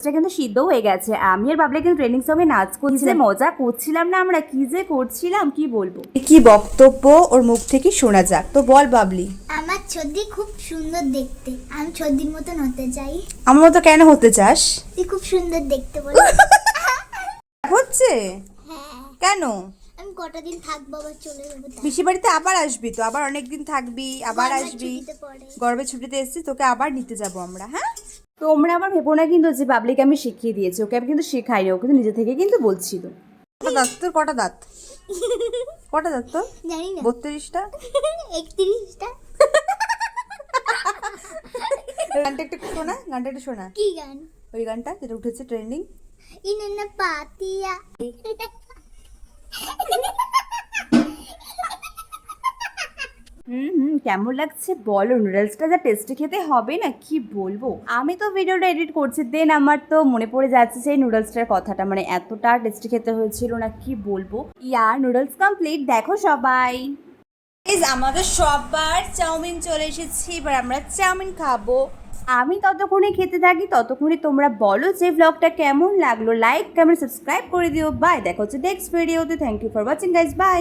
এটা কিন্তু সিদ্ধ হয়ে গেছে। আমি আর বাবলি কিন্তু ট্রেনিং সঙ্গে নাচ করছি, মজা করছিলাম না আমরা, কি যে করছিলাম কি বলবো। কি বক্তব্য ওর মুখ থেকে শোনা যাক, তো বল বাবলি। আমার ছদ্দি খুব সুন্দর দেখতে, আমি ছদ্দির মতন হতে চাই। আমার মতো কেন হতে চাস? তুই খুব সুন্দর দেখতে বল। হচ্ছে হ্যাঁ, কেন? আমি কটা দিন থাকবো আবার চলে যাবো। পিসি বাড়িতে আবার আসবি তো, আবার অনেকদিন থাকবি, আবার আসবি। গর্বের ছুটিতে এসেছিস, তোকে আবার নিতে যাবো আমরা। হ্যাঁ, তোমরা আবার ভেবো না কিন্তু যে বাবলিকে আমি শিখিয়ে দিয়েছি, ওকে আমি কিন্তু শেখাইনি, ও কিন্তু নিজে থেকে কিন্তু বলছিল। কটা দাঁত তোর? কটা দাঁত? কটা দাঁত তোর? জানি না, 32টা। 31টা। গানটা একটু শোনা, গানটা একটু শোনা। কি গান? ওই গানটা যেটা উঠেছে ট্রেন্ডিং। ইনেনা পাতিয়া। কেমন লাগছে বলো? নুডলসটা যা টেস্টি খেতে হবে না, কি বলবো। আমি তো ভিডিওটা এডিট করছি, দেন আমার তো মনে পড়ে যাচ্ছে সেই নুডলসটার কথাটা, মানে এতটা টেস্টি খেতে হয়েছিল না, কি বলবো। নুডলস কমপ্লিট, দেখো সবাই। আমাদের সবার চাউমিন চলে এসেছে, এবার আমরা চাউমিন খাবো। আমি ততক্ষণে খেতে থাকি, ততক্ষণে তোমরা বলো যে ব্লগটা কেমন লাগলো। লাইক কমেন্ট সাবস্ক্রাইব করে দিও। বাই, দেখা হচ্ছে নেক্সট ভিডিওতে। Thank you for watching guys, by.